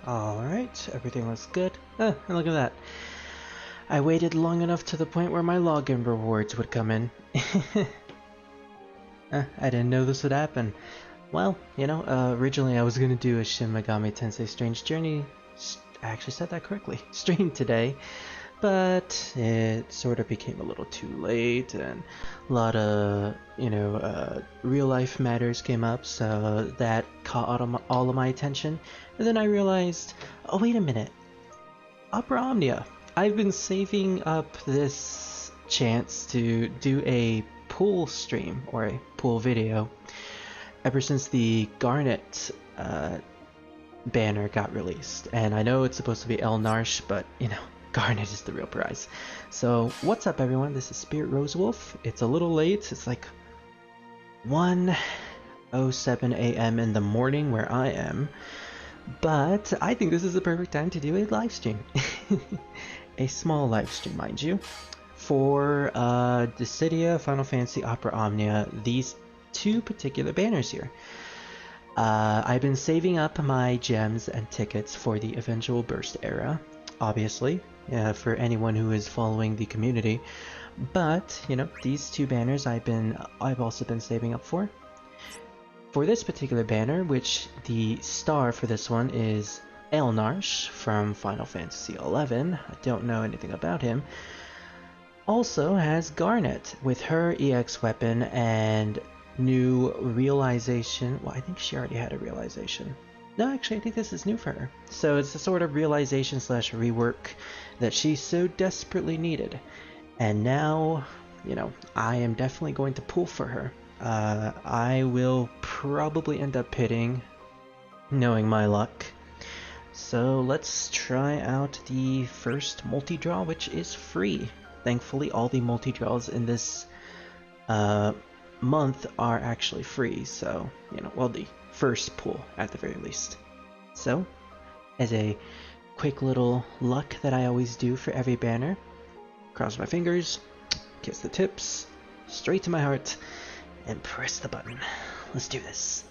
Alright, everything looks good. And look at that. I waited long enough to the point where my login rewards would come in. I didn't know this would happen. Well, you know, originally I was gonna do a Shin Megami Tensei Strange Journey, I actually said that correctly, stream today, but it sort of became a little too late, and a lot of, you know, real life matters came up, so that caught all of my attention, and then I realized, oh wait a minute, Opera Omnia. I've been saving up this chance to do a pool stream, or a pool video, ever since the Garnet banner got released. And I know it's supposed to be Eald'narche, but you know, Garnet is the real prize. So what's up everyone, this is Spirit Rosewolf. It's a little late, it's like 1:07 a.m. in the morning where I am, but I think this is the perfect time to do a live stream. A small live stream, mind you, for Dissidia Final Fantasy Opera Omnia, these two particular banners here. I've been saving up my gems and tickets for the eventual burst era, obviously, for anyone who is following the community. But you know, these two banners I've also been saving up for. For this particular banner, which the star for this one is Eald'narche from Final Fantasy XI. I don't know anything about him. Also has Garnet with her EX weapon and new realization. Well, I think she already had a realization. No, actually, I think this is new for her. So it's a sort of realization slash rework that she so desperately needed. And now, you know, I am definitely going to pull for her. I will probably end up pitting, knowing my luck. So let's try out the first multi-draw, which is free. Thankfully, all the multi-draws in this month are actually free, so, you know, well, the first pull at the very least. So, as a quick little luck that I always do for every banner, cross my fingers, kiss the tips, straight to my heart, and press the button. Let's do this.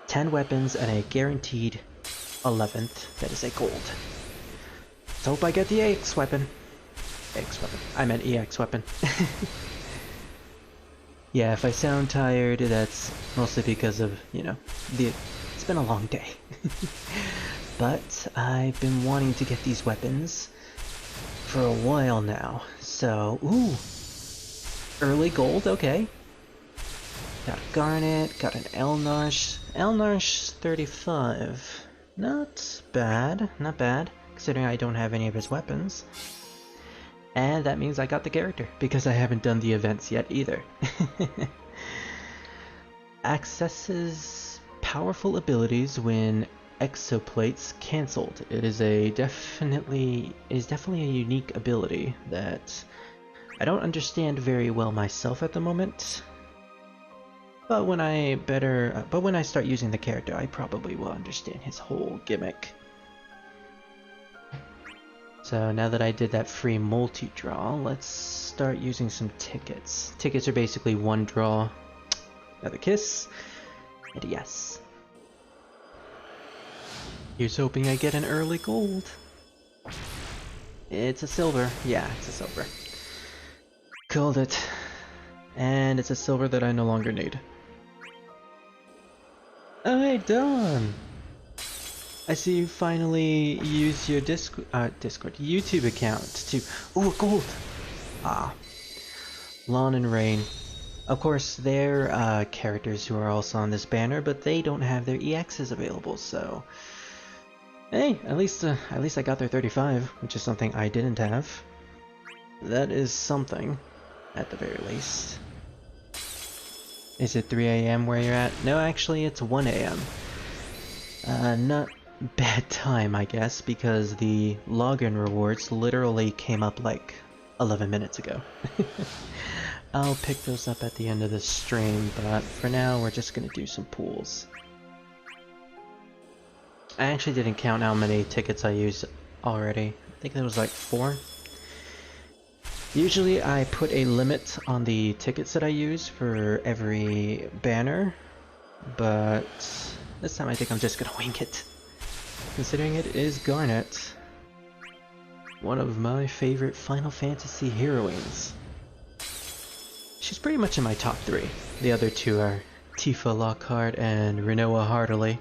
10 weapons and a guaranteed 11th, that is a gold. Let's hope I get the EX weapon. EX weapon. I meant EX weapon. Yeah, if I sound tired, that's mostly because of, you know, it's been a long day. But I've been wanting to get these weapons for a while now. So, ooh, early gold, okay. Got a Garnet, got an Eald'narche. Eald'narche 35. Not bad, not bad, considering I don't have any of his weapons. And that means I got the character, because I haven't done the events yet either. Accesses powerful abilities when exoplates cancelled. It is definitely a unique ability that I don't understand very well myself at the moment. But when I start using the character, I probably will understand his whole gimmick. So now that I did that free multi-draw, let's start using some tickets. Tickets are basically one draw, another kiss, and a yes. Here's hoping I get an early gold. It's a silver. Yeah, it's a silver. Called it. And it's a silver that I no longer need. Oh, hey, Dawn! I see you finally used your YouTube account to... Ooh, gold! Ah. Lon and Rain. Of course, they're characters who are also on this banner, but they don't have their EXs available, so... Hey, at least I got their 35, which is something I didn't have. That is something, at the very least. Is it 3 a.m. where you're at? No, actually it's 1 a.m. Not bad time, I guess, because the login rewards literally came up like 11 minutes ago. I'll pick those up at the end of the stream, but for now we're just gonna do some pools. I actually didn't count how many tickets I used already. I think there was like 4. Usually I put a limit on the tickets that I use for every banner, but this time I think I'm just gonna wing it. considering it is Garnet. One of my favorite Final Fantasy heroines. She's pretty much in my top 3. The other 2 are Tifa Lockhart and Rinoa Heartily.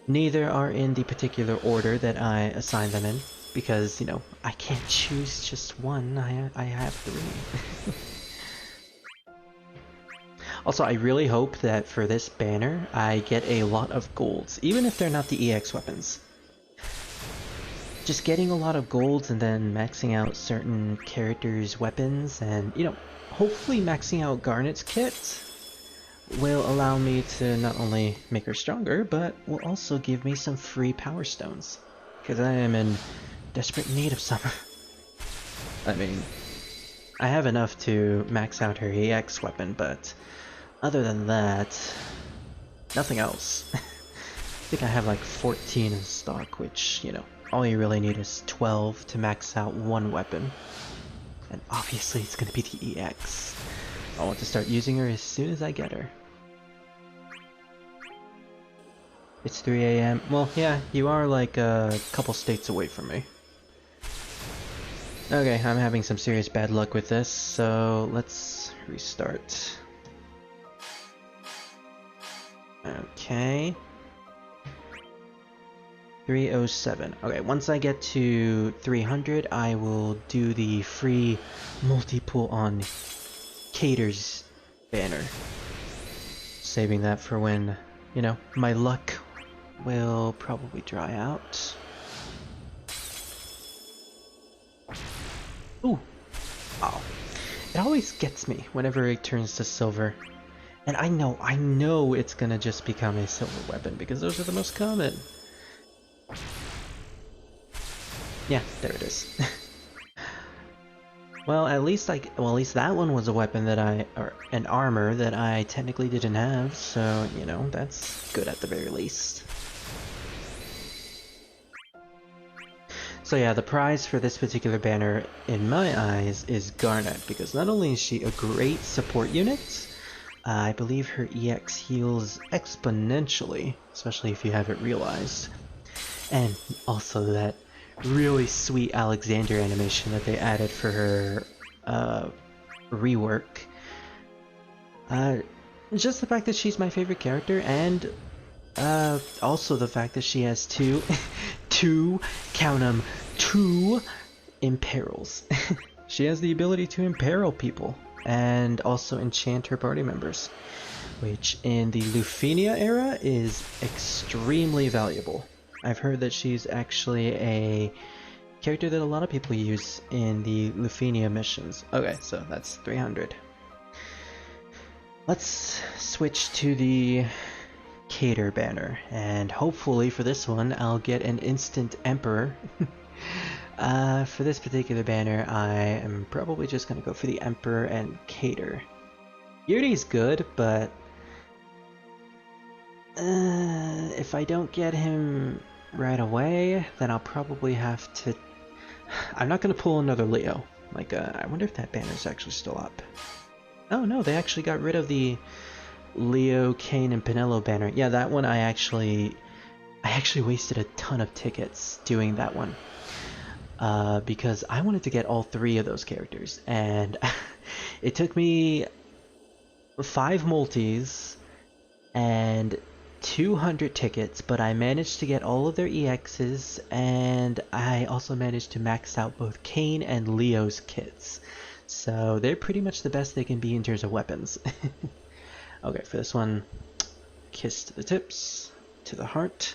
Neither are in the particular order that I assign them in, because, you know, I can't choose just one, I have 3. Also, I really hope that for this banner, I get a lot of golds, even if they're not the EX weapons. Just getting a lot of golds and then maxing out certain characters' weapons and, you know, hopefully maxing out Garnet's kit will allow me to not only make her stronger, but will also give me some free power stones. Because I am in desperate need of some. I mean, I have enough to max out her EX weapon, but other than that, nothing else. I think I have like 14 in stock, which, you know, all you really need is 12 to max out one weapon. And obviously it's gonna be the EX. I want to start using her as soon as I get her. It's 3 AM. Well, yeah, you are like a couple states away from me. Okay, I'm having some serious bad luck with this, so let's restart. Okay. 307. Okay, once I get to 300, I will do the free multi-pull on Cater's banner. Saving that for when, you know, my luck will probably dry out. Ooh! Oh. It always gets me whenever it turns to silver. And I know it's gonna just become a silver weapon because those are the most common. Yeah, there it is. Well, at least that one was a weapon that or an armor that I technically didn't have, so, you know, that's good at the very least. So yeah, the prize for this particular banner, in my eyes, is Garnet, because not only is she a great support unit, I believe her EX heals exponentially, especially if you haven't realized. And also that really sweet Alexander animation that they added for her rework. Just the fact that she's my favorite character, and also the fact that she has two, count 'em, 2 imperils. She has the ability to imperil people, and also enchant her party members, which in the Lufenia era is extremely valuable. I've heard that she's actually a character that a lot of people use in the Lufenia missions. Okay, so that's 300. Let's switch to the Cater banner, and hopefully for this one I'll get an instant Emperor. For this particular banner, I am probably just gonna go for the Emperor and Cater. Yuri's good, but if I don't get him right away, then I'll probably have to... I'm not gonna pull another Leo. Like, I wonder if that banner's actually still up. Oh no, they actually got rid of the Leo, Kane, and Pinello banner. Yeah, that one I actually wasted a ton of tickets doing that one. Because I wanted to get all 3 of those characters, and it took me 5 multis and 200 tickets, but I managed to get all of their EXs, and I also managed to max out both Kane and Leo's kits. So they're pretty much the best they can be in terms of weapons. Okay, for this one, kiss to the tips, to the heart,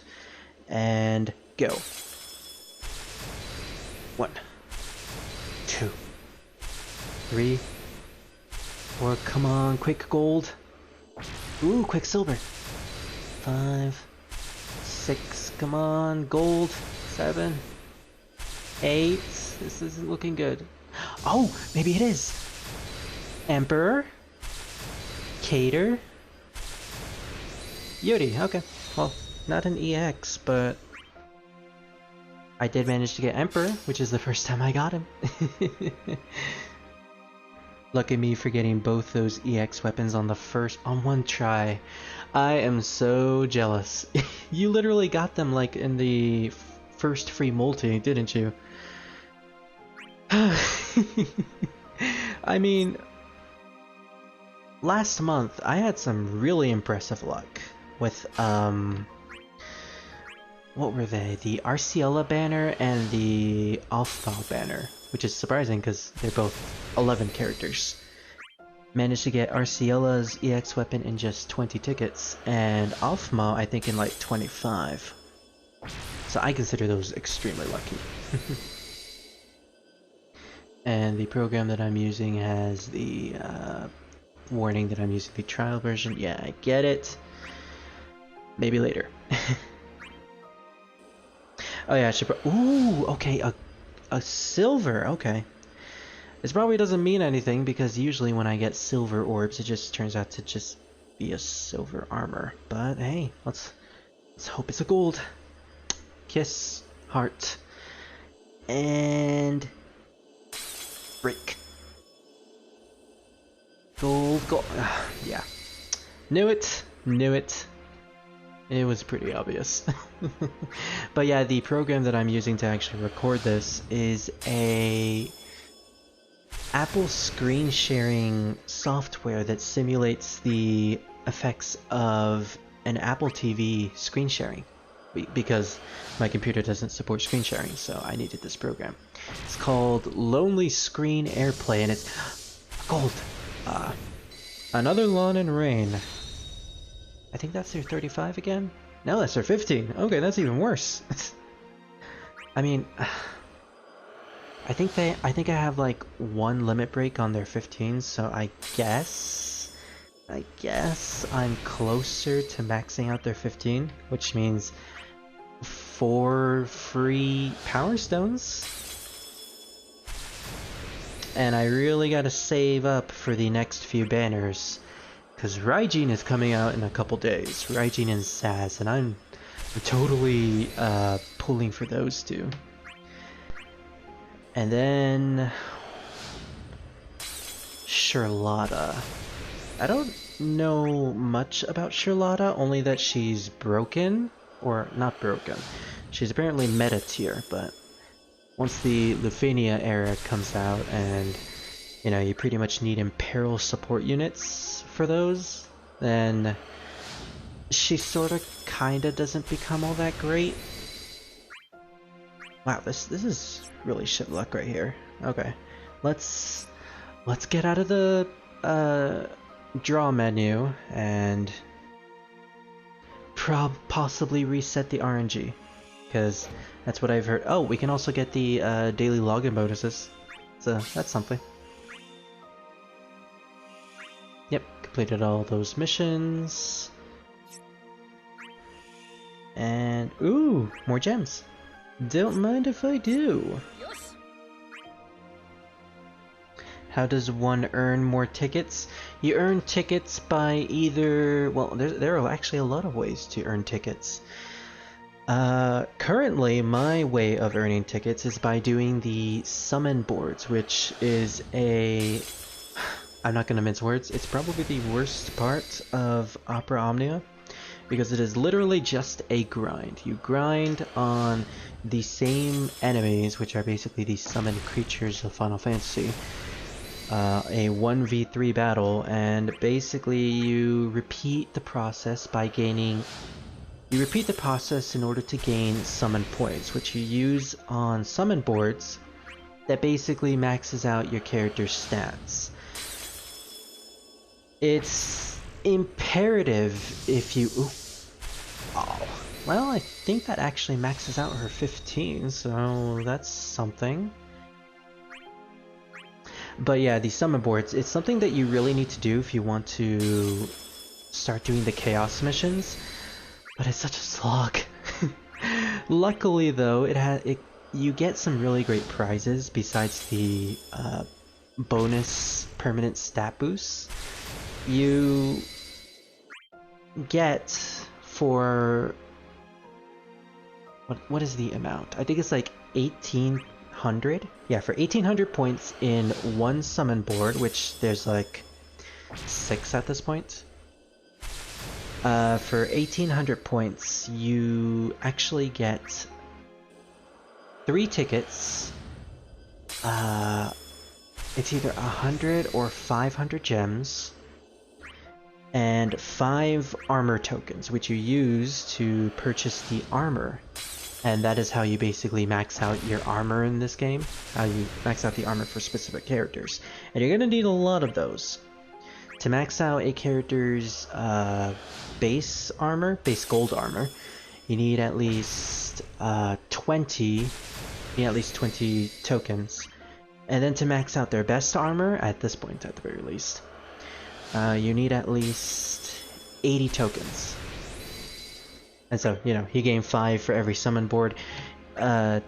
and go. 1, 2, 3, 4, come on, quick gold. Ooh, quick silver. 5, 6, come on, gold. 7, 8, this isn't looking good. Oh, maybe it is. Emperor, Cater, Yuri. Okay, well, not an EX, but I did manage to get Emperor, which is the first time I got him. Lucky me for getting both those EX weapons on one try. I am so jealous. You literally got them like in the first free multi, didn't you? I mean, last month I had some really impressive luck with what were they? The Arciela banner and the Alpha banner, which is surprising because they're both 11 characters. Managed to get Arciela's EX weapon in just 20 tickets, and Alphma I think in like 25. So I consider those extremely lucky. And the program that I'm using has the warning that I'm using the trial version. Yeah, I get it. Maybe later. Oh yeah, I should ooh, okay, a silver, okay. This probably doesn't mean anything because usually when I get silver orbs it just turns out to just be a silver armor. But hey, let's hope it's a gold. Kiss, heart, and break. Gold, gold. Yeah. Knew it. It was pretty obvious. But yeah, the program that I'm using to actually record this is a Apple screen sharing software that simulates the effects of an Apple TV screen sharing, because my computer doesn't support screen sharing, so I needed this program. It's called Lonely Screen AirPlay, and it's gold. Another Lawn and Rain. I think that's their 35 again? No, that's their 15. Okay, that's even worse. I mean, I think I have like one limit break on their 15s, so I guess I'm closer to maxing out their 15, which means 4 free Power Stones. And I really gotta save up for the next few banners, because Raijin is coming out in a couple days. Raijin and Saz, and I'm totally pulling for those two. And then Charlotta. I don't know much about Charlotta, only that she's broken, or not broken. She's apparently meta tier, but once the Lufenia era comes out and you know, you pretty much need Imperil support units for those, then she sorta kinda doesn't become all that great. Wow, this is really shit luck right here. Okay. Let's get out of the draw menu and possibly reset the RNG, because that's what I've heard. Oh, we can also get the daily login bonuses, so that's something. Yep, completed all those missions. And ooh, more gems. Don't mind if I do. How does one earn more tickets? You earn tickets by either, well, there are actually a lot of ways to earn tickets. Currently, my way of earning tickets is by doing the summon boards, which is a... I'm not gonna mince words, it's probably the worst part of Opera Omnia, because it is literally just a grind. You grind on the same enemies, which are basically the summoned creatures of Final Fantasy. A 1v3 battle, and basically you repeat the process by gaining... You repeat the process in order to gain summon points, which you use on summon boards that basically maxes out your character's stats. It's imperative if you... Ooh. Oh. Well, I think that actually maxes out her 15, so that's something. But yeah, the summon boards, it's something that you really need to do if you want to start doing the chaos missions, but it's such a slog. Luckily though, you get some really great prizes besides the bonus permanent stat boosts. You get for what is the amount? I think it's like 18 1800. Yeah, for 1800 points in one summon board, which there's like 6 at this point. For 1800 points, you actually get 3 tickets. It's either 100 or 500 gems, and 5 armor tokens, which you use to purchase the armor. And that is how you basically max out your armor in this game, how you max out the armor for specific characters. And you're going to need a lot of those. To max out a character's base armor, base gold armor, you need at least 20 tokens. And then to max out their best armor, at this point at the very least, you need at least 80 tokens. And so, you know, you gain 5 for every summon board. You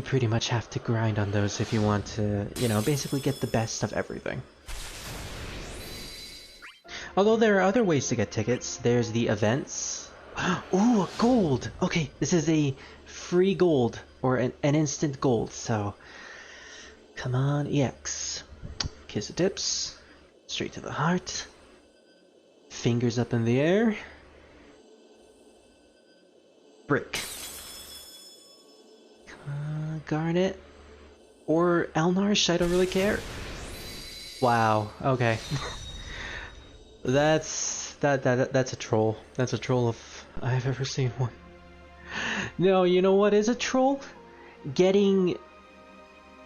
pretty much have to grind on those if you want to, you know, basically get the best of everything. Although there are other ways to get tickets. There's the events. Ooh, a gold! Okay, this is a free gold, or an instant gold, so... Come on, EX. Kiss of dips. Straight to the heart. Fingers up in the air. Brick. Garnet. Or Eald'narche, I don't really care. Wow, okay. That's a troll. That's a troll if I've ever seen one. No, you know what is a troll? Getting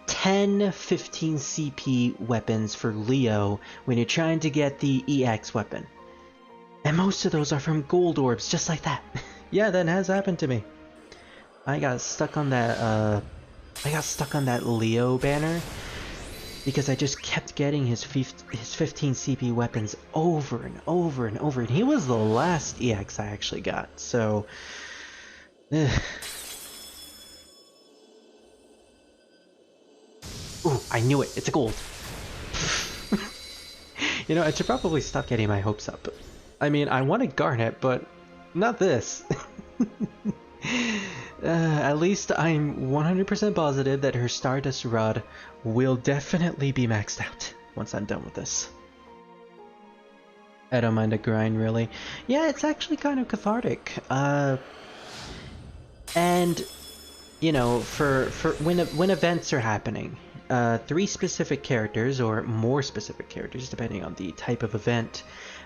10, 15 CP weapons for Leo when you're trying to get the EX weapon. And most of those are from gold orbs, just like that. Yeah, that has happened to me. I got stuck on that Leo banner because I just kept getting his 15 CP weapons over and over and over, and he was the last EX I actually got, so... Ooh, I knew it! It's a gold! You know, I should probably stop getting my hopes up. I mean, I wanted Garnet, but not this. At least I'm 100% positive that her Stardust Rod will definitely be maxed out once I'm done with this. I don't mind a grind, really. Yeah, it's actually kind of cathartic. And, you know, for when events are happening, 3 specific characters, or more specific characters, depending on the type of event,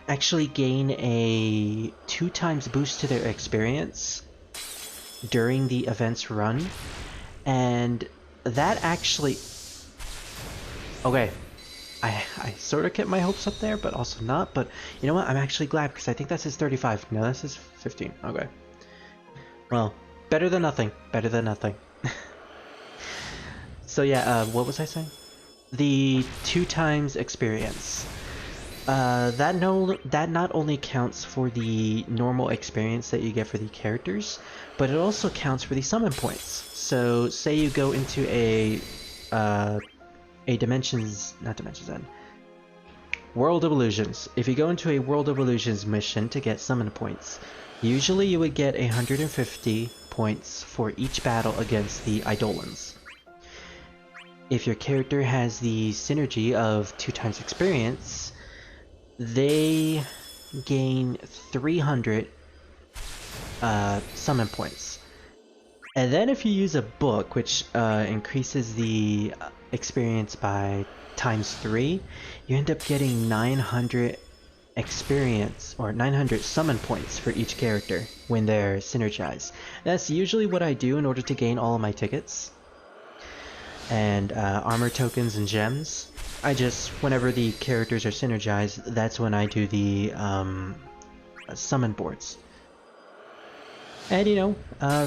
actually gain a 2x boost to their experience during the event's run, and that actually... Okay, I sort of kept my hopes up there, but also not, but you know what, I'm actually glad, because I think that's his 35. No, that's his 15. Okay. Well, better than nothing. Better than nothing. So yeah, what was I saying? The 2x experience. That not only counts for the normal experience that you get for the characters, but it also counts for the summon points. So say you go into a World of Illusions. If you go into a World of Illusions mission to get summon points, usually you would get 150 points for each battle against the Eidolons. If your character has the synergy of 2x experience, they gain 300 summon points. And then if you use a book, which increases the experience by ×3, you end up getting 900 experience, or 900 summon points for each character when they're synergized. That's usually what I do in order to gain all of my tickets and armor tokens and gems. I just, whenever the characters are synergized, that's when I do the summon boards. And you know,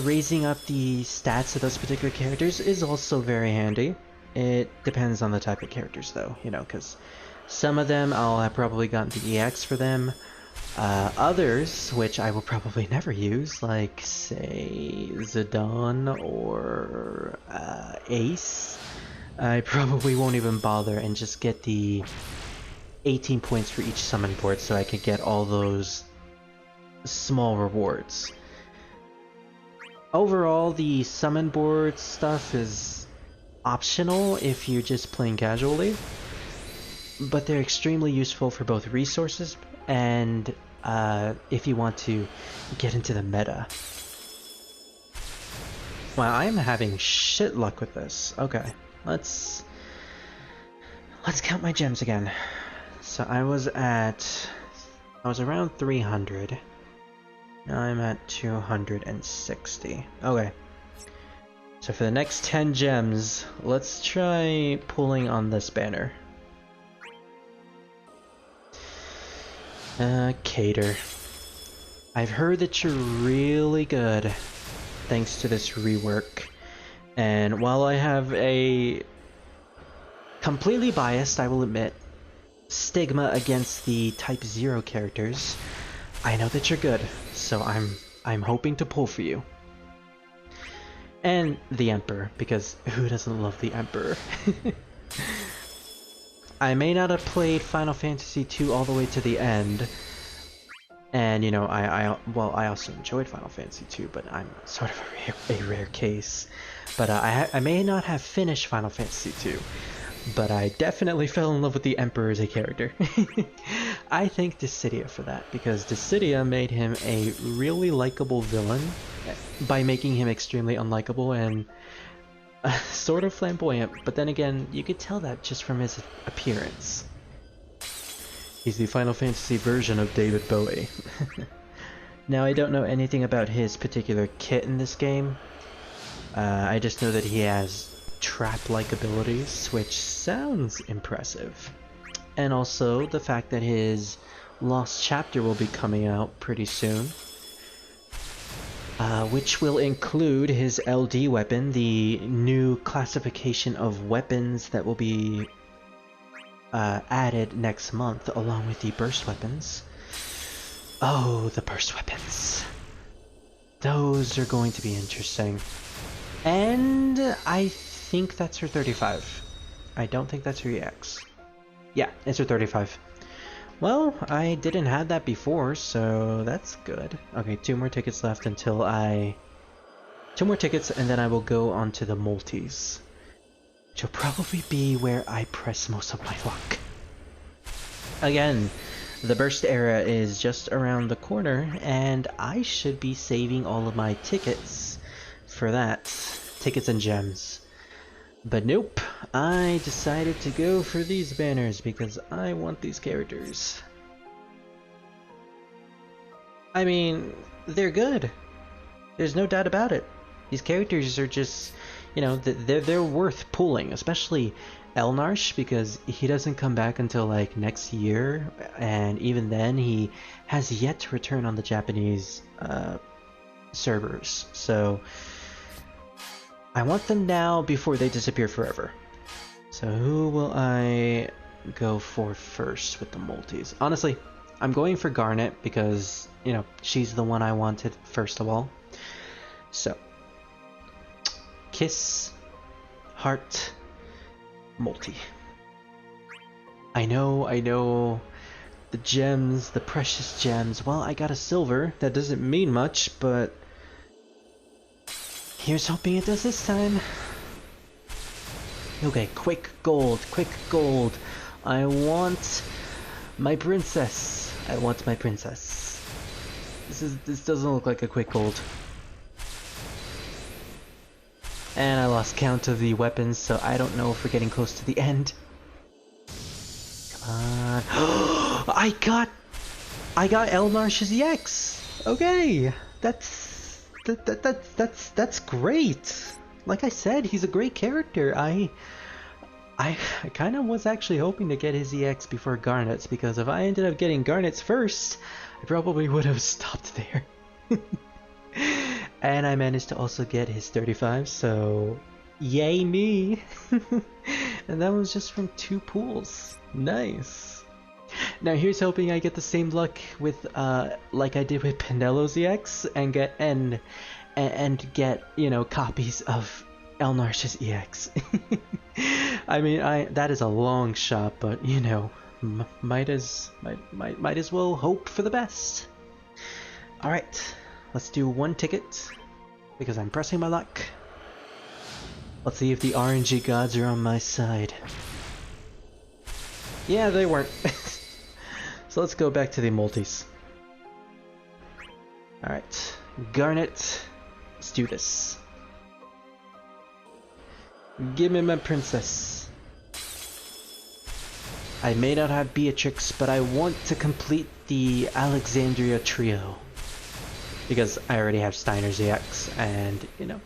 raising up the stats of those particular characters is also very handy. It depends on the type of characters though, you know, because some of them I'll have probably gotten the EX for them. Others, which I will probably never use, like say Zidane or Ace, I probably won't even bother and just get the 18 points for each summon board so I could get all those small rewards. Overall, the summon board stuff is optional if you're just playing casually, but they're extremely useful for both resources and if you want to get into the meta. Wow, I am having shit luck with this. Okay, let's count my gems again. So I was around 300. Now I'm at 260. Okay. So for the next 10 gems, let's try pulling on this banner. Cater. I've heard that you're really good thanks to this rework. And while I have a completely biased, I will admit, stigma against the Type 0 characters, I know that you're good, so I'm hoping to pull for you. And the Emperor, because who doesn't love the Emperor? I may not have played Final Fantasy II all the way to the end, and you know, I also enjoyed Final Fantasy II, but I'm sort of a rare case. But I may not have finished Final Fantasy II, but I definitely fell in love with the Emperor as a character. I thank Dissidia for that, because Dissidia made him a really likable villain by making him extremely unlikable and sort of flamboyant, but then again, you could tell that just from his appearance. He's the Final Fantasy version of David Bowie. Now, I don't know anything about his particular kit in this game. I just know that he has trap-like abilities, which sounds impressive. And also the fact that his Lost Chapter will be coming out pretty soon. Which will include his LD weapon, the new classification of weapons that will be added next month, along with the burst weapons. Oh, the burst weapons. Those are going to be interesting. And I think that's her 35. I don't think that's her EX. Yeah, it's her 35. Well, I didn't have that before, so that's good. Okay, 2 more tickets left until 2 more tickets, and then I will go on to the multis. Which will probably be where I press most of my luck. Again, the burst era is just around the corner, and I should be saving all of my tickets for that. Tickets and gems. But nope, I decided to go for these banners because I want these characters. I mean, they're good. There's no doubt about it. These characters are just, you know, they're worth pulling, especially Eald'narche, because he doesn't come back until like next year, and even then he has yet to return on the Japanese servers. So I want them now before they disappear forever. So who will I go for first with the multis? Honestly, I'm going for Garnet because, you know, she's the one I wanted first of all. So, Kiss, Heart, multi. I know, the gems, the precious gems. Well, I got a silver. That doesn't mean much, but here's hoping it does this time. Okay, quick gold, quick gold. I want my princess. I want my princess. This doesn't look like a quick gold. And I lost count of the weapons, so I don't know if we're getting close to the end. Come on. I got Eald'narche's EX. Okay, that's great. Like I said, he's a great character. I kind of was actually hoping to get his EX before Garnet's, because if I ended up getting Garnet's first, I probably would have stopped there. And I managed to also get his 35, so yay me. And that was just from 2 pools. Nice. Now here's hoping I get the same luck with like I did with Pendelo's EX and get get, you know, copies of Eald'narche's EX. I mean, that is a long shot, but you know, might as well hope for the best. All right, let's do 1 ticket. because I'm pressing my luck. Let's see if the RNG gods are on my side. Yeah, they weren't. So let's go back to the multis. Alright, Garnet, let's do this. Give me my princess. I may not have Beatrix, but I want to complete the Alexandria trio. Because I already have Steiner's EX, and, you know,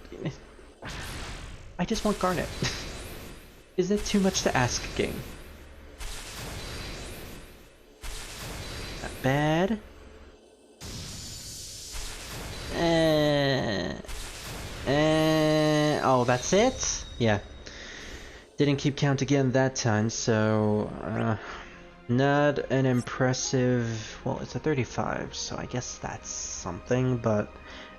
I just want Garnet. Is it too much to ask, game? Not bad. Oh, that's it? Yeah. Didn't keep count again that time, so... not an impressive... Well, it's a 35, so I guess that's something, but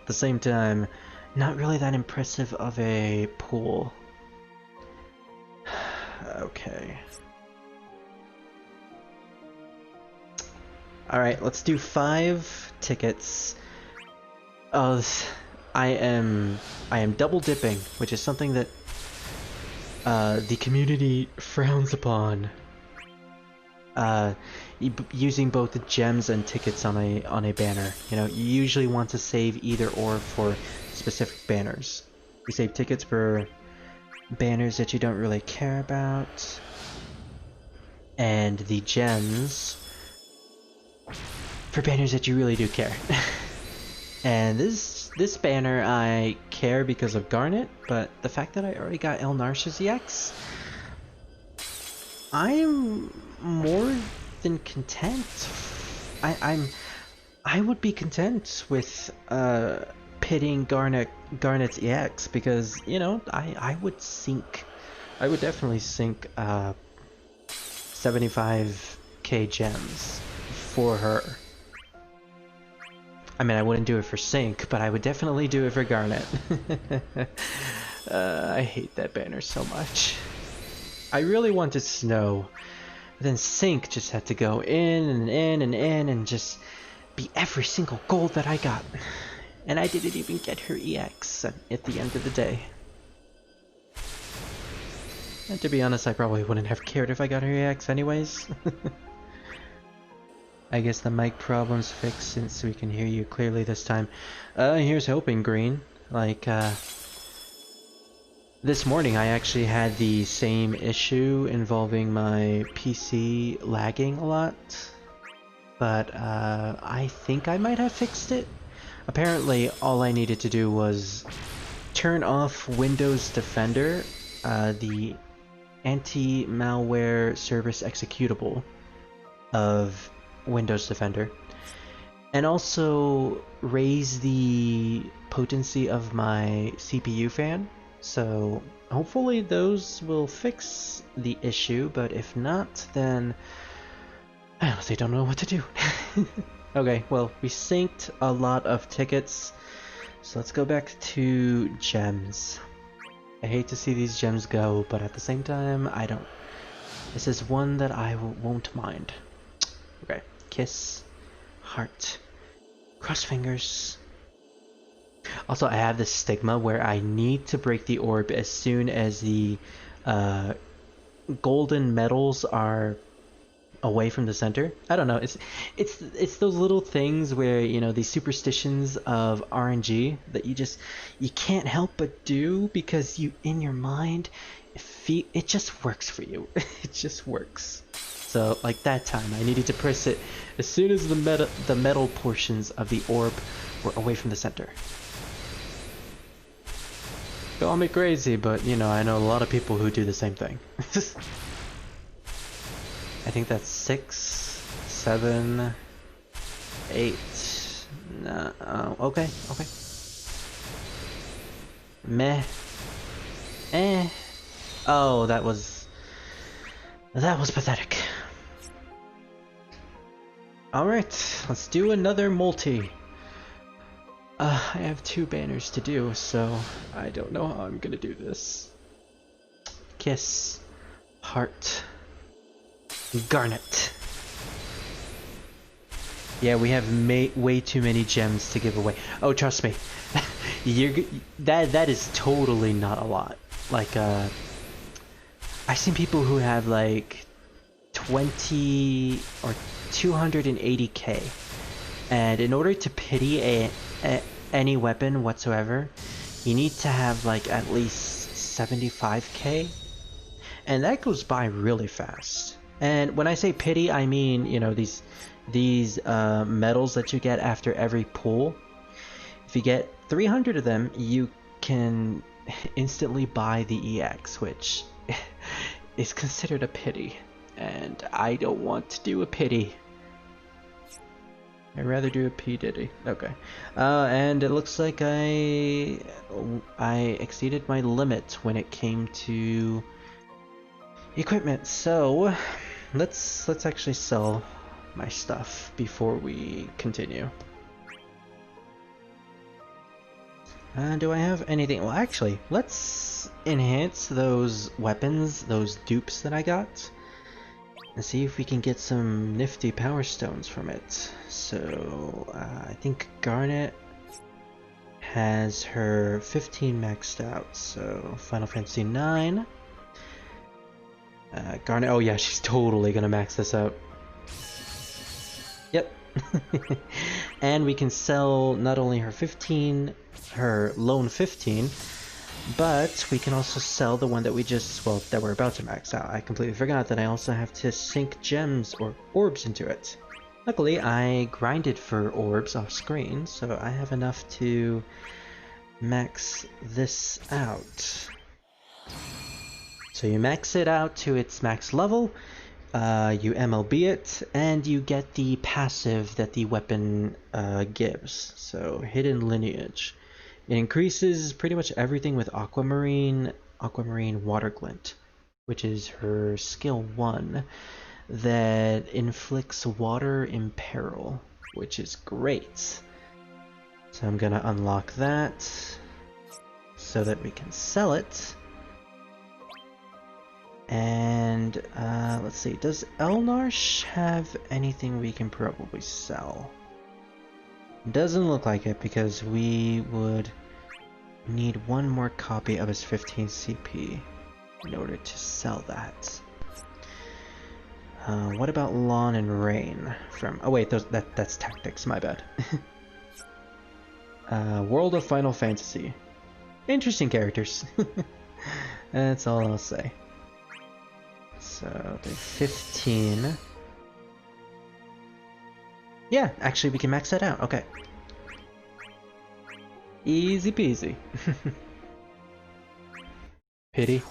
at the same time, not really that impressive of a pool. Okay. Alright, let's do 5 tickets. Oh, I am double dipping, which is something that the community frowns upon. Using both the gems and tickets on a banner. You know, you usually want to save either or for specific banners. You save tickets for banners that you don't really care about, and the gems for banners that you really do care. And this banner I care because of Garnet, but the fact that I already got Eald'narche's EX, I'm more than content. I would be content with pitting Garnet's EX, because, you know, I would definitely sink 75k gems for her. I mean, I wouldn't do it for Sync, but I would definitely do it for Garnet. I hate that banner so much. I really wanted Snow, but then Sync just had to go in and in and in and just be every single gold that I got. And I didn't even get her EX at the end of the day. And to be honest, I probably wouldn't have cared if I got her EX anyways. I guess the mic problem's fixed since we can hear you clearly this time. Here's hoping, Green. Like, this morning I actually had the same issue involving my PC lagging a lot. But, I think I might have fixed it. Apparently, all I needed to do was turn off Windows Defender, the anti-malware service executable of Windows Defender, and also raise the potency of my CPU fan. So hopefully those will fix the issue, but if not, then I honestly don't know what to do. Okay, well, we synced a lot of tickets, so let's go back to gems. I hate to see these gems go, but at the same time, I don't. This is one that I won't mind. Okay. Kiss, heart, cross fingers. Also, I have this stigma where I need to break the orb as soon as the golden medals are away from the center. I don't know. It's those little things where, you know, these superstitions of RNG that you can't help but do because you, in your mind, it just works for you. It just works. So, like that time, I needed to press it as soon as the metal portions of the orb were away from the center. Call me crazy, but, you know, I know a lot of people who do the same thing. I think that's 6, 7, 8. No, okay. Meh. Eh. Oh, that was pathetic. Alright, let's do another multi. I have 2 banners to do, so I don't know how I'm gonna do this. Kiss, heart, Garnet. Yeah, we have way too many gems to give away. Oh, trust me. that is totally not a lot. Like I've seen people who have like 20 or 280k, and in order to pity any weapon whatsoever, you need to have like at least 75k, and that goes by really fast. And when I say pity, I mean, you know, these medals that you get after every pull. If you get 300 of them, you can instantly buy the EX, which is considered a pity, and I don't want to do a pity. I'd rather do a P Diddy. Okay. And it looks like I exceeded my limit when it came to equipment, so let's actually sell my stuff before we continue. Do I have anything? Well, actually, let's enhance those weapons, those dupes that I got, and see if we can get some nifty power stones from it. So, I think Garnet has her 15 maxed out, so Final Fantasy 9. Garnet, oh yeah, she's totally gonna max this out. Yep. And we can sell not only her 15, her lone 15, but we can also sell the one that we just, well, that we're about to max out. I completely forgot that I also have to sink gems or orbs into it. Luckily, I grinded for orbs off screen, so I have enough to max this out. So you max it out to its max level, you MLB it, and you get the passive that the weapon gives. So Hidden Lineage. It increases pretty much everything with Aquamarine Water Glint, which is her skill 1 that inflicts water in peril, which is great. So I'm gonna unlock that so that we can sell it. And let's see, does Eald'narche have anything we can probably sell? Doesn't look like it, because we would need one more copy of his 15 CP in order to sell that. What about Lawn and Rain from... Oh wait, that's Tactics, my bad. World of Final Fantasy. Interesting characters. That's all I'll say. So, they're 15. Yeah, actually we can max that out, okay. Easy peasy. Pity?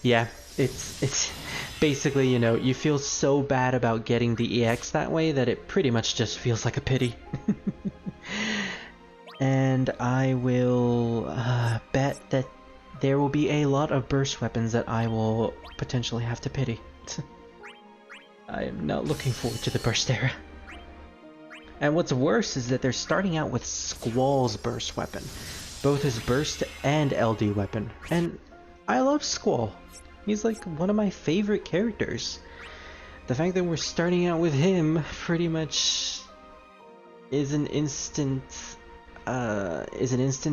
Yeah, it's basically, you know, you feel so bad about getting the EX that way that it pretty much just feels like a pity. And I will bet that there will be a lot of burst weapons that I will potentially have to pity. I am not looking forward to the burst era. And what's worse is that they're starting out with Squall's burst weapon, both his burst and LD weapon. And I love Squall. He's like one of my favorite characters. The fact that we're starting out with him pretty much is an instant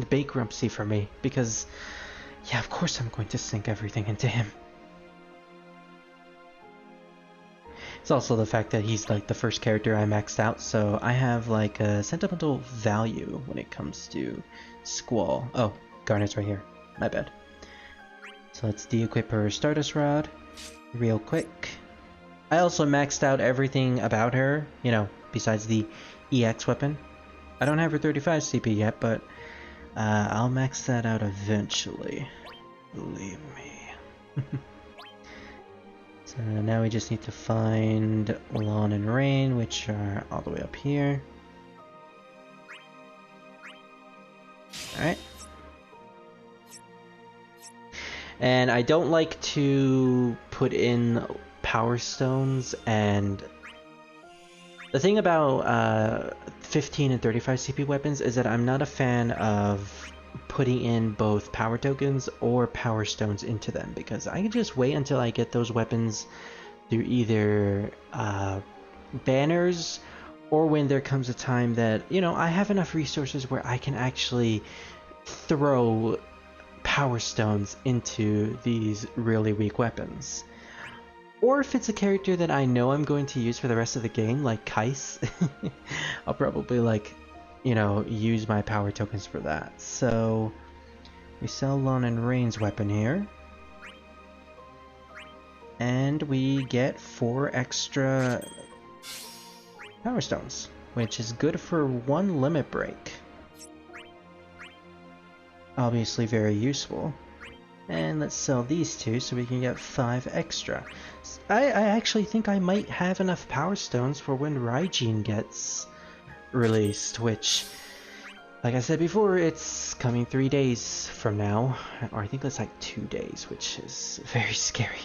bankruptcy for me, because yeah, of course I'm going to sink everything into him. It's also the fact that he's like the first character I maxed out, so I have like a sentimental value when it comes to Squall. Oh, Garnet's right here. My bad. So let's de-equip her Stardust Rod real quick. I also maxed out everything about her, you know, besides the EX weapon. I don't have her 35 CP yet, but I'll max that out eventually. Believe me. So now we just need to find Lawn and Rain, which are all the way up here. Alright. And I don't like to put in power stones, and the thing about 15 and 35 CP weapons is that I'm not a fan of putting in both power tokens or power stones into them, because I can just wait until I get those weapons through either banners, or when there comes a time that, you know, I have enough resources where I can actually throw power stones into these really weak weapons. Or if it's a character that I know I'm going to use for the rest of the game, like Kais, I'll probably, like, you know, use my power tokens for that. So we sell Lon and Rain's weapon here. And we get 4 extra power stones, which is good for 1 limit break. Obviously very useful. And let's sell these 2 so we can get 5 extra. I actually think I might have enough power stones for when Raijin gets released, which, like I said before, it's coming 3 days from now. Or I think that's like 2 days, which is very scary.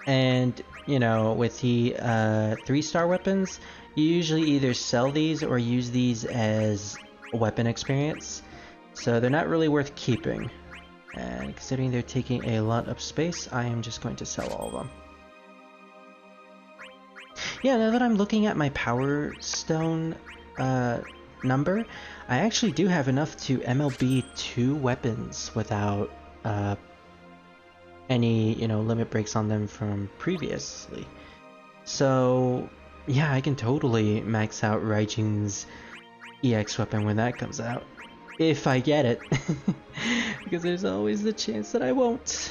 And, you know, with the 3-star weapons, you usually either sell these or use these as weapon experience. So they're not really worth keeping. And considering they're taking a lot of space, I am just going to sell all of them. Yeah, now that I'm looking at my power stone number, I actually do have enough to MLB 2 weapons without any, you know, limit breaks on them from previously. So yeah, I can totally max out Raijin's EX weapon when that comes out. If I get it. Because there's always the chance that I won't.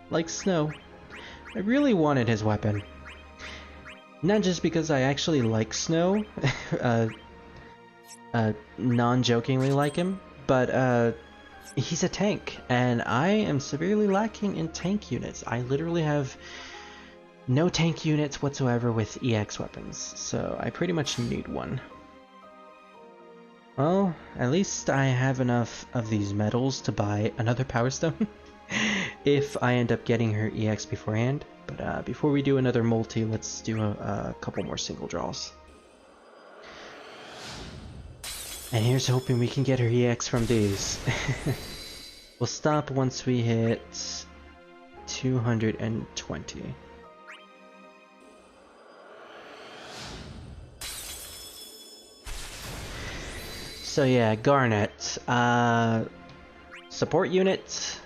Like Snow. I really wanted his weapon. Not just because I actually like Snow, non-jokingly like him, but he's a tank, and I am severely lacking in tank units. I literally have no tank units whatsoever with EX weapons, so I pretty much need one. Well, at least I have enough of these medals to buy another Power Stone if I end up getting her EX beforehand. But before we do another multi, let's do a couple more single draws. And here's hoping we can get her EX from these. We'll stop once we hit 220. So yeah, Garnet. Support unit.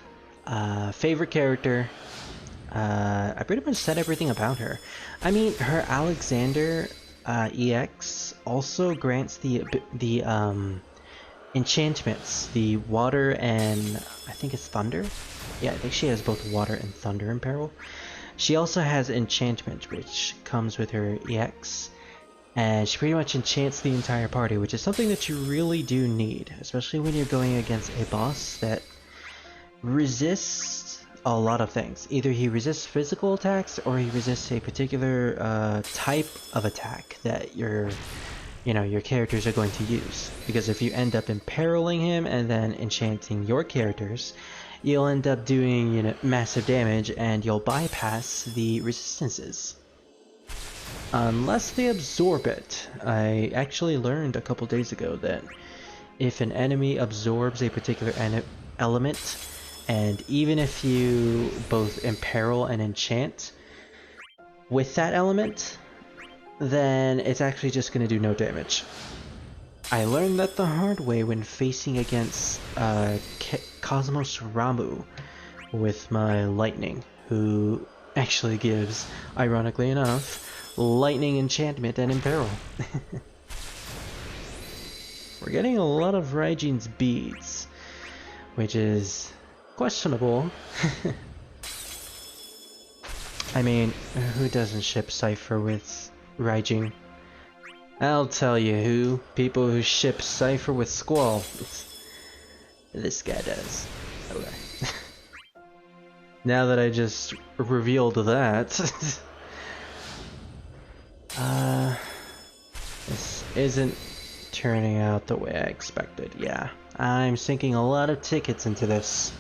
Favorite character. I pretty much said everything about her. I mean, her Alexander EX also grants the enchantments, the water and I think it's thunder. Yeah, I think she has both water and thunder in peril. She also has enchantment, which comes with her EX, and she pretty much enchants the entire party, which is something that you really do need, especially when you're going against a boss that resists a lot of things. Either he resists physical attacks or he resists a particular type of attack that your characters are going to use. Because if you end up imperiling him and then enchanting your characters, you'll end up doing massive damage and you'll bypass the resistances. Unless they absorb it. I actually learned a couple days ago that if an enemy absorbs a particular element, and even if you both imperil and enchant with that element, then it's actually just going to do no damage. I learned that the hard way when facing against Cosmos Ramu with my lightning, who actually gives, ironically enough, lightning enchantment and imperil. We're getting a lot of Raijin's beads, which is questionable. I mean, who doesn't ship Cypher with Raijin? I'll tell you who. People who ship Cypher with Squall. This guy does. Okay. Now that I just revealed that, this isn't turning out the way I expected. Yeah, I'm sinking a lot of tickets into this.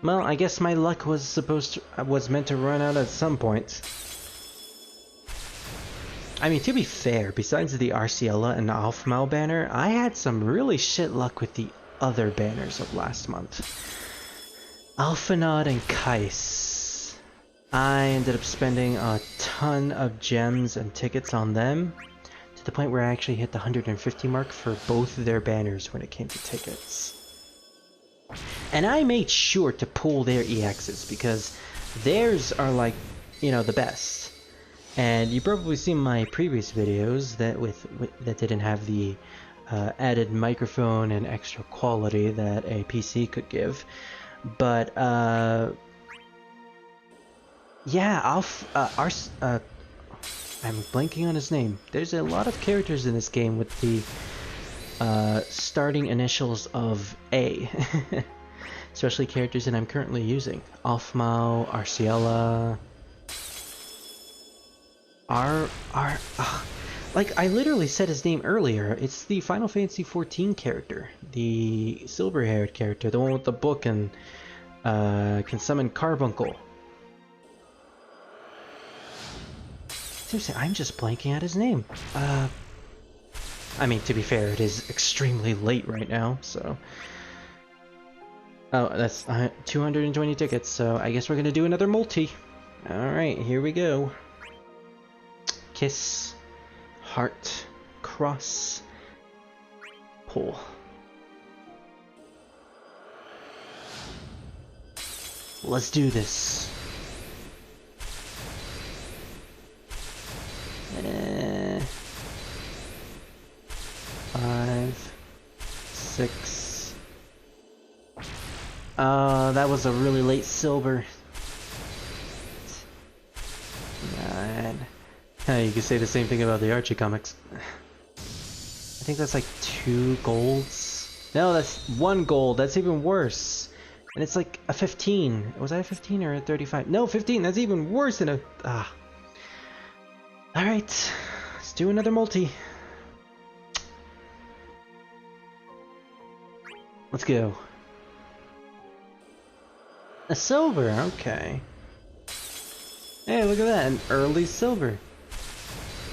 Well, I guess my luck was meant to run out at some point. I mean, to be fair, besides the Arciela and Alphamal banner, I had some really shit luck with the other banners of last month. Alphanod and Kais. I ended up spending a ton of gems and tickets on them, to the point where I actually hit the 150 mark for both of their banners when it came to tickets. And I made sure to pull their EXs because theirs are like, you know, the best. And you probably seen my previous videos that that didn't have the added microphone and extra quality that a PC could give. But yeah, I'm blanking on his name. There's a lot of characters in this game with the starting initials of A. Especially characters that I'm currently using. Alfmau, Arciela... like, I literally said his name earlier. It's the Final Fantasy XIV character. The silver-haired character. The one with the book and can summon Carbuncle. Seriously, I'm just blanking out his name. I mean, to be fair, it is extremely late right now, so... Oh, that's 220 tickets, so I guess we're gonna do another multi. Alright, here we go. Kiss, heart, cross, pull. Let's do this. 5, 6. That was a really late silver. 9. You can say the same thing about the Archie comics. I think that's like 2 golds. No, that's 1 gold. That's even worse. And it's like a 15. Was that a 15 or a 35? No, 15. That's even worse than a... Alright. Let's do another multi. Let's go. A silver, okay. Hey, look at that, an early silver.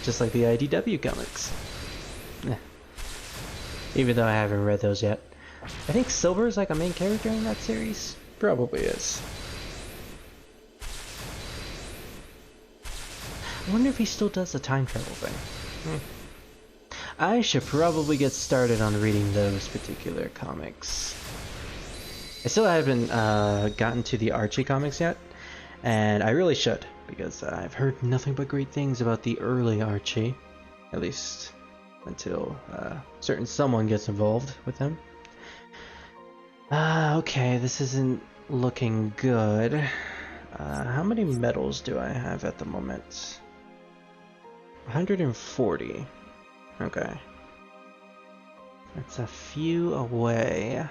Just like the IDW comics. Yeah. Even though I haven't read those yet. I think silver is like a main character in that series. Probably is. I wonder if he still does the time travel thing. I should probably get started on reading those particular comics. I still haven't gotten to the Archie comics yet, and I really should, because I've heard nothing but great things about the early Archie, at least until certain someone gets involved with them. Okay, this isn't looking good. How many medals do I have at the moment? 140. Okay. That's a few away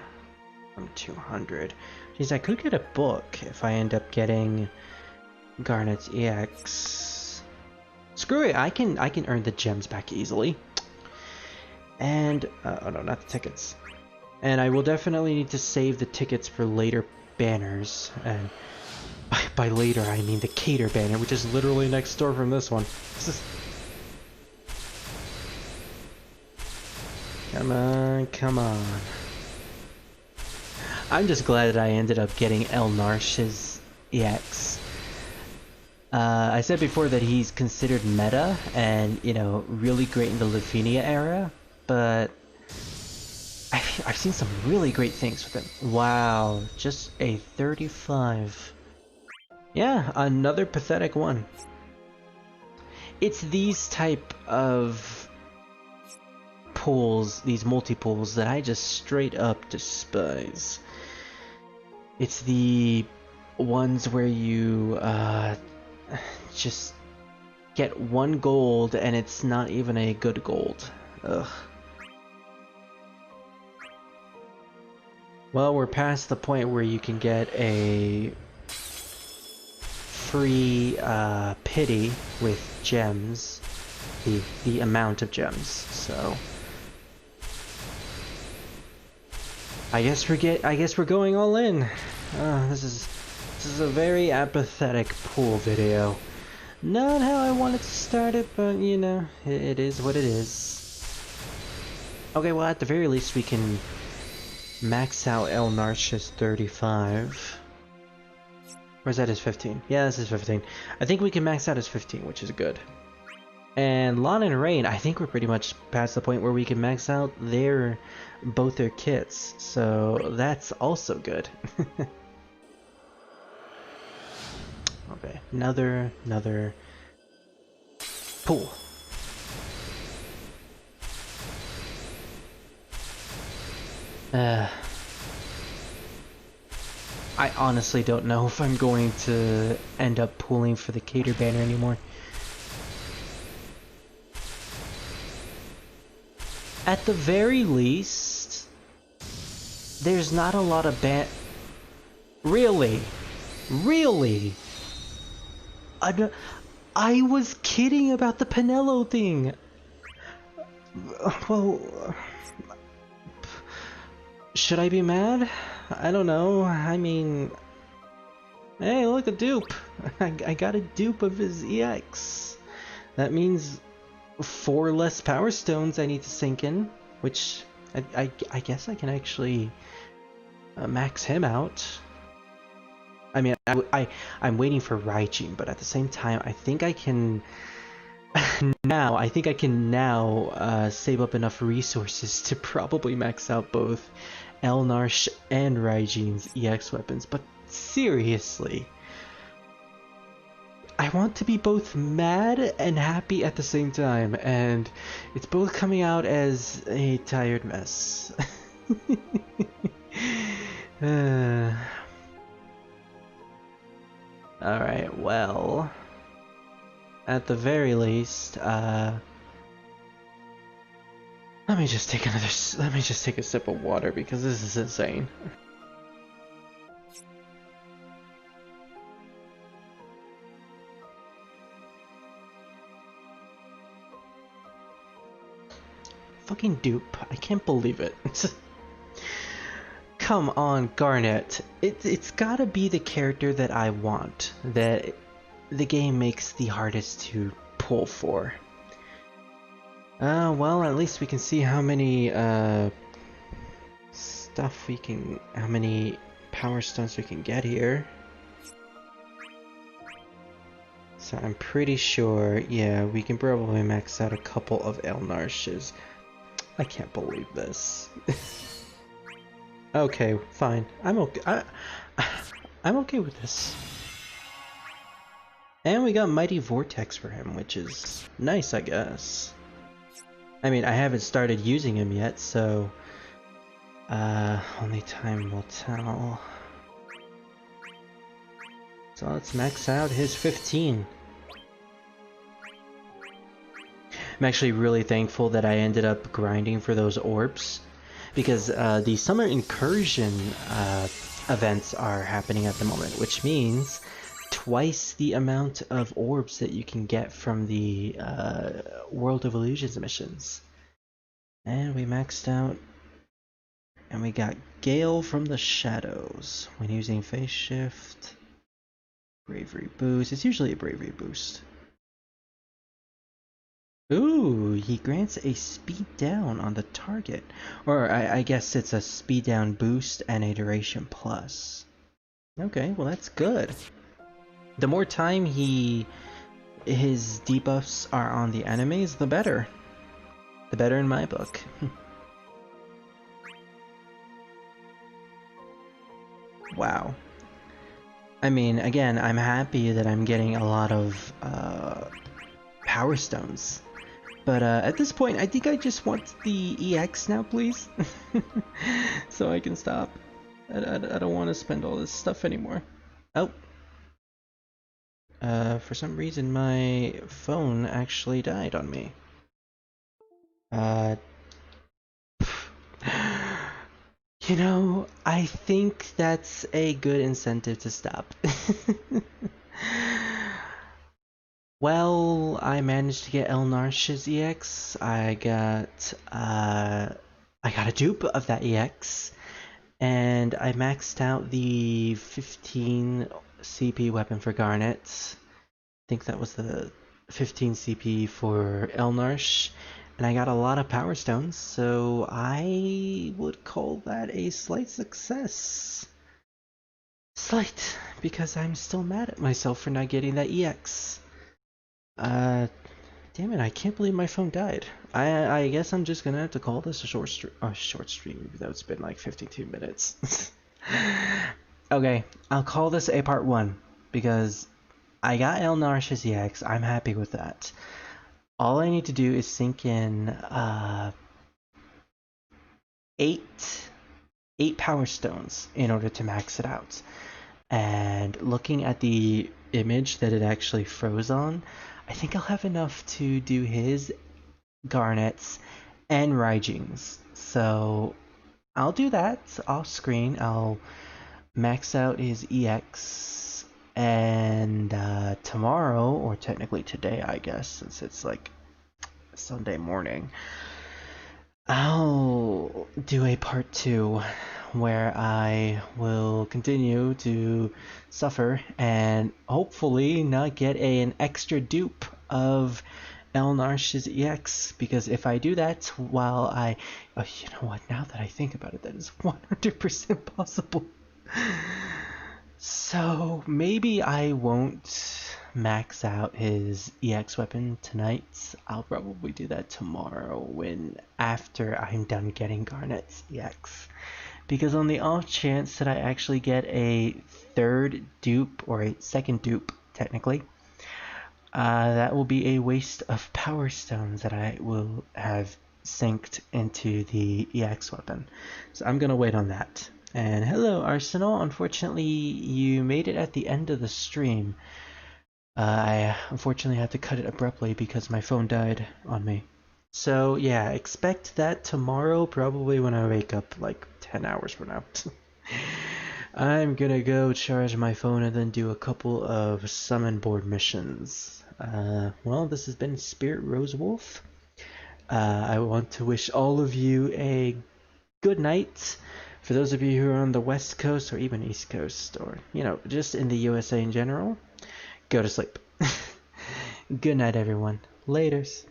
from 200. Geez, I could get a book if I end up getting Garnet's EX. Screw it, I can earn the gems back easily. And oh no, not the tickets. And I will definitely need to save the tickets for later banners. And by later, I mean the Cater banner, which is literally next door from this one. Come on, come on. I'm just glad that I ended up getting Eald'narche's EX. I said before that he's considered meta and, you know, really great in the Lithuania era, but I've seen some really great things with him. Wow, just a 35. Yeah, another pathetic one. It's these type of pulls, these multi-pulls, that I just straight up despise. It's the ones where you just get 1 gold and it's not even a good gold. Ugh. Well, we're past the point where you can get a free pity with gems, the amount of gems. So I guess we're going all in. This is a very apathetic pool video. Not how I wanted to start it, but you know, it is what it is. Okay, well at the very least we can max out Eald'narche's 35. Or is that his 15? Yeah, this is 15. I think we can max out his 15, which is good. And Lon and Rain, I think we're pretty much past the point where we can max out both their kits. So that's also good. Okay, another pool. I honestly don't know if I'm going to end up pooling for the Cater banner anymore. At the very least, there's not a lot of Really? Really? I was kidding about the Pinello thing! Well... Should I be mad? I don't know. I mean... Hey, look, a dupe! I got a dupe of his EX. That means 4 less Power Stones I need to sink in, which I guess I can actually max him out. I mean, I'm waiting for Raijin, but at the same time, I think I can now save up enough resources to probably max out both Eald'narche and Raijin's EX weapons. But seriously, I want to be both mad and happy at the same time, and it's both coming out as a tired mess. Alright, well, at the very least, let me just take a sip of water because this is insane. Fucking dupe, I can't believe it. Come on, Garnet. It's gotta be the character that I want, that the game makes the hardest to pull for. Well, at least we can see how many, how many Power Stones we can get here. So I'm pretty sure, yeah, we can probably max out a couple of Eald'narches. I can't believe this. Okay, fine. I'm okay. I'm okay with this. And we got Mighty Vortex for him, which is nice, I guess. I mean, I haven't started using him yet, so only time will tell. So let's max out his 15. I'm actually really thankful that I ended up grinding for those orbs, because the Summer Incursion events are happening at the moment, which means twice the amount of orbs that you can get from the World of Illusions missions. And we maxed out, and we got Gale from the Shadows when using Phase Shift. Bravery boost. It's usually a bravery boost. Ooh, he grants a speed down on the target. Or I guess it's a speed down boost and a duration plus. Okay, well that's good. The more time his debuffs are on the enemies, the better. The better in my book. Wow. I mean, again, I'm happy that I'm getting a lot of Power Stones. But at this point, I think I just want the EX now, please. So I can stop. I don't want to spend all this stuff anymore. Oh. For some reason, my phone actually died on me. You know, I think that's a good incentive to stop. Well, I managed to get Eald'narche's EX. I got a dupe of that EX, and I maxed out the 15 CP weapon for Garnet. I think that was the 15 CP for Eald'narche, and I got a lot of Power Stones, so I would call that a slight success. Slight, because I'm still mad at myself for not getting that EX. Uh, damn it, I can't believe my phone died. I guess I'm just gonna have to call this a short stream, even though it's been like 52 minutes. Okay, I'll call this a part 1, because I got Eald'narche's EX, I'm happy with that. All I need to do is sink in, 8 power stones in order to max it out. And looking at the image that it actually froze on, I think I'll have enough to do his garnets and Raijings. So I'll do that off screen. I'll max out his EX, and tomorrow, or technically today, I guess, since it's like Sunday morning, I'll do a part 2 where I will continue to suffer and hopefully not get an extra dupe of Eald'narche's EX, because if I do that while you know what, now that I think about it, that is 100% possible. So maybe I won't max out his EX weapon tonight. I'll probably do that tomorrow after I'm done getting Garnet's EX. Because on the off chance that I actually get a third dupe, or a second dupe technically, that will be a waste of power stones that I will have synced into the EX weapon. So I'm gonna wait on that. And hello Arsenal, unfortunately you made it at the end of the stream. I unfortunately had to cut it abruptly because my phone died on me. So yeah, expect that tomorrow, probably when I wake up like 10 hours from now. I'm gonna go charge my phone and then do a couple of summon board missions. Well, this has been Spirit Rosewolf. I want to wish all of you a good night. For those of you who are on the West Coast or even East Coast, or, you know, just in the USA in general, go to sleep. Good night, everyone. Laters.